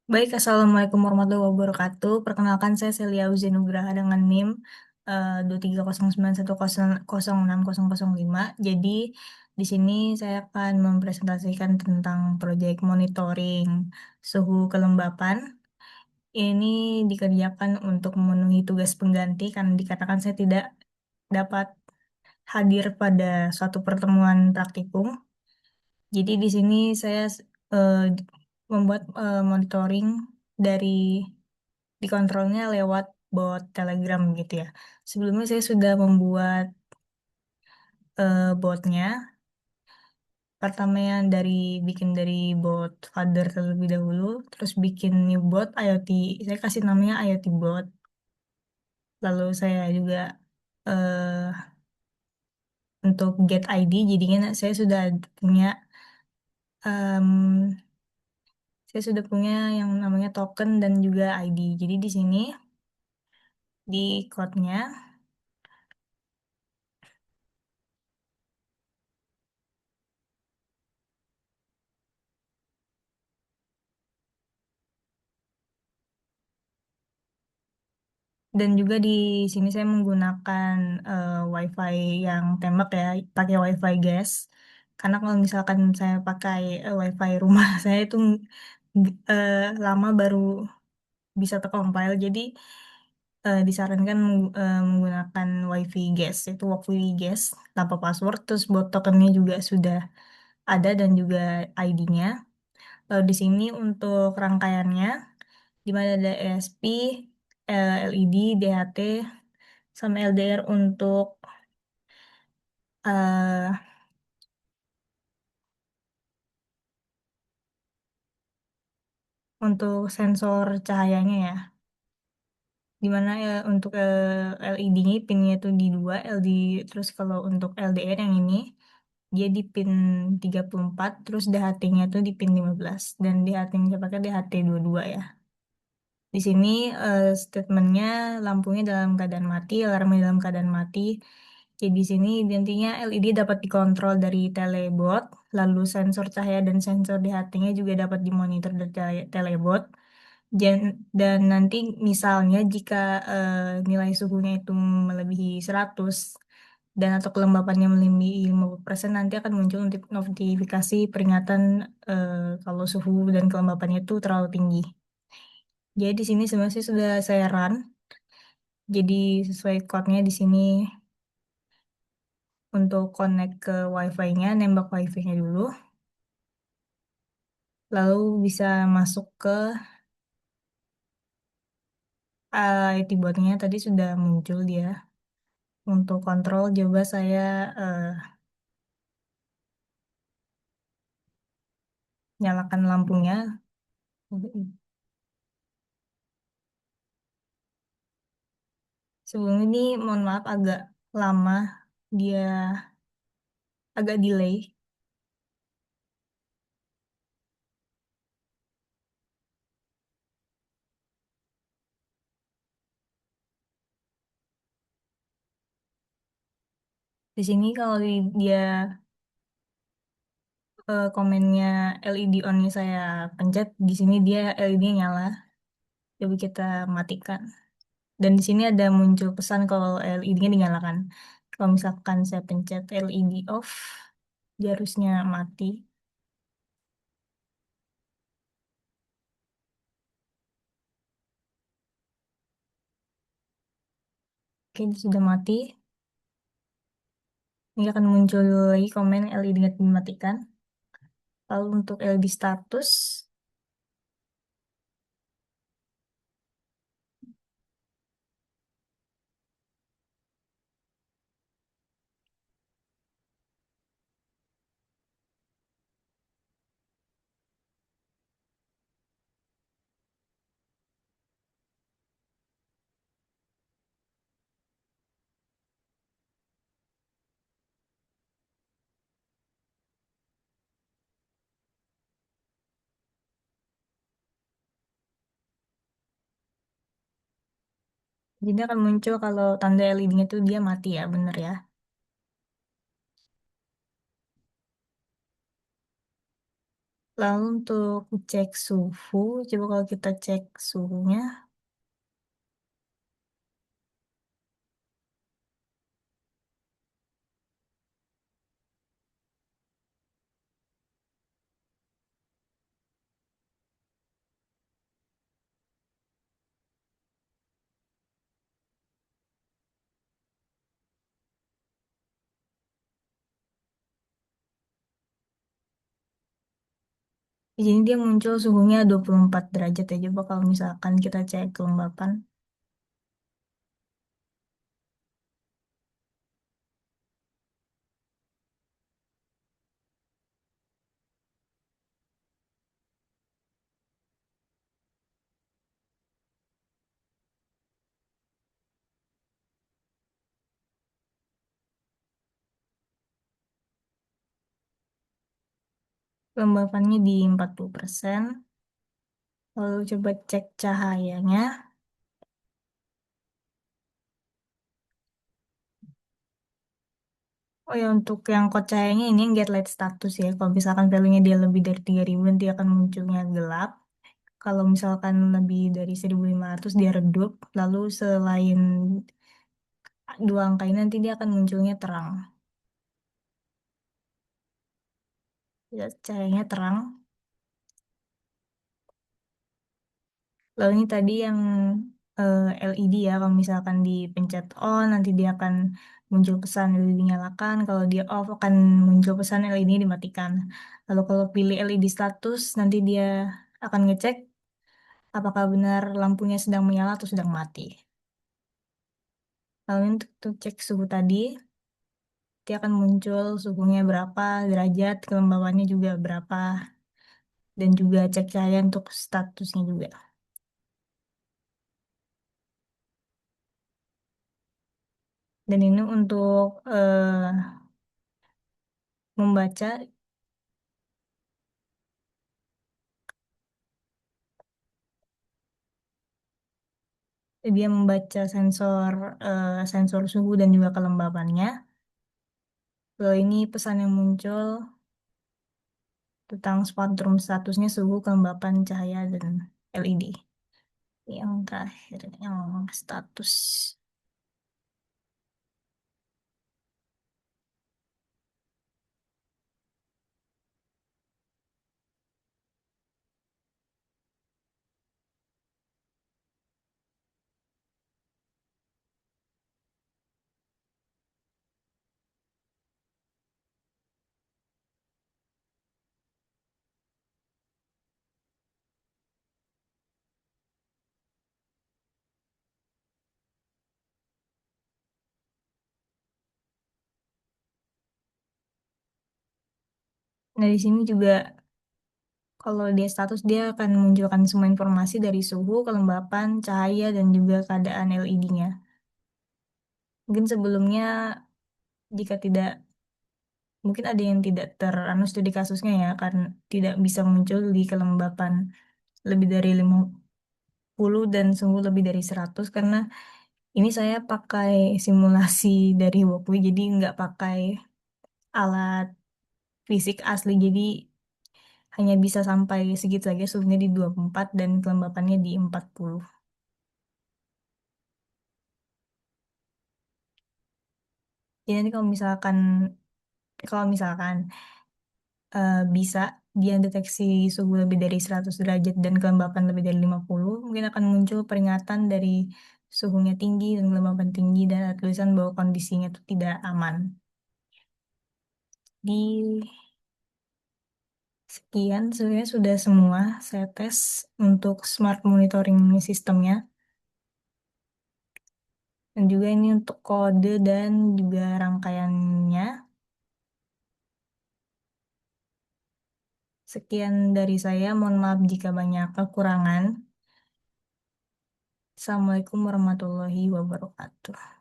Baik, Assalamualaikum warahmatullahi wabarakatuh. Perkenalkan saya Celia Uzi Nugraha dengan NIM 230910060005. Jadi, di sini saya akan mempresentasikan tentang proyek monitoring suhu kelembapan. Ini dikerjakan untuk memenuhi tugas pengganti karena dikatakan saya tidak dapat hadir pada suatu pertemuan praktikum. Jadi di sini saya eh, membuat monitoring dari dikontrolnya lewat bot Telegram gitu ya. Sebelumnya saya sudah membuat botnya. Pertama yang bikin dari bot Father terlebih dahulu, terus bikin new bot IoT. Saya kasih namanya IoT bot. Lalu saya juga eh, untuk get ID, jadinya punya em, saya sudah punya yang namanya token dan juga ID. Jadi di sini di code-nya dan juga di sini saya menggunakan WiFi yang tembak ya, pakai WiFi gas. Karena kalau misalkan saya pakai WiFi rumah saya itu eh, lama baru bisa tercompile. Jadi disarankan menggunakan WiFi gas, itu WiFi gas tanpa password. Terus buat tokennya juga sudah ada dan juga ID-nya. Lalu di sini untuk rangkaiannya, di mana ada ESP, LED, DHT, sama LDR eh, untuk sensor cahayanya ya. Di mana ya untuk LED-nya pinnya itu di dua LD, terus kalau untuk LDR yang ini dia di pin 34, terus DHT-nya tuh di pin 15 dan DHT yang saya pakai DHT 22 ya. Di sini statementnya lampunya dalam keadaan mati, alarmnya dalam keadaan mati. Jadi di sini intinya LED dapat dikontrol dari telebot, lalu sensor cahaya dan sensor DHT-nya juga dapat dimonitor dari telebot. Dan nanti misalnya jika nilai suhunya itu melebihi 100 dan atau kelembapannya melebihi 50%, nanti akan muncul notifikasi peringatan kalau suhu dan kelembapannya itu terlalu tinggi. Jadi di sini sebenarnya sudah saya run. Jadi sesuai code-nya di sini untuk connect ke WiFi-nya, nembak WiFi-nya dulu. Lalu bisa masuk ke IT bot-nya tadi sudah muncul dia. Untuk kontrol coba saya eh, nyalakan lampunya. Sebelum ini mohon maaf agak lama dia agak delay. Di sini kalau dia komennya LED on-nya saya pencet, di sini dia LED nyala. Coba kita matikan. Dan di sini ada muncul pesan kalau LED-nya dinyalakan. Kalau misalkan saya pencet LED off, dia harusnya mati. Oke, dia sudah mati. Ini akan muncul lagi komen LED-nya dimatikan. Lalu untuk LED status, jadi akan muncul kalau tanda LED-nya itu dia mati ya, bener ya. Lalu untuk cek suhu, coba kalau kita cek suhunya, jadi dia muncul suhunya 24 derajat ya. Coba kalau misalkan kita cek kelembapan, kelembapannya di 40%. Lalu coba cek cahayanya. Oh ya, untuk yang code cahayanya ini yang get light status ya. Kalau misalkan value-nya dia lebih dari 3000 nanti akan munculnya gelap. Kalau misalkan lebih dari 1500 dia redup. Lalu selain dua angka ini nanti dia akan munculnya terang. Ya, cahayanya terang. Lalu ini tadi yang LED ya. Kalau misalkan dipencet on nanti dia akan muncul pesan LED dinyalakan. Kalau dia off akan muncul pesan LED dimatikan. Lalu kalau pilih LED status nanti dia akan ngecek apakah benar lampunya sedang menyala atau sedang mati. Lalu untuk cek suhu tadi, dia akan muncul suhunya berapa derajat, kelembabannya juga berapa, dan juga cek cahaya untuk statusnya juga. Dan ini untuk membaca, dia membaca sensor suhu dan juga kelembabannya. Lalu ini pesan yang muncul tentang spektrum statusnya suhu, kelembapan, cahaya, dan LED. Yang terakhir, yang status. Nah, di sini juga kalau dia status dia akan menunjukkan semua informasi dari suhu, kelembapan, cahaya, dan juga keadaan LED-nya. Mungkin sebelumnya jika tidak, mungkin ada yang tidak teranu studi kasusnya ya, karena tidak bisa muncul di kelembapan lebih dari 50 dan suhu lebih dari 100 karena ini saya pakai simulasi dari Walkly, jadi nggak pakai alat fisik asli, jadi hanya bisa sampai segitu saja suhunya di 24 dan kelembapannya di 40. Jadi nanti kalau misalkan bisa dia deteksi suhu lebih dari 100 derajat dan kelembapan lebih dari 50, mungkin akan muncul peringatan dari suhunya tinggi dan kelembapan tinggi dan ada tulisan bahwa kondisinya itu tidak aman. Di sekian sebenarnya sudah semua saya tes untuk smart monitoring sistemnya. Dan juga ini untuk kode dan juga rangkaiannya. Sekian dari saya, mohon maaf jika banyak kekurangan. Assalamualaikum warahmatullahi wabarakatuh.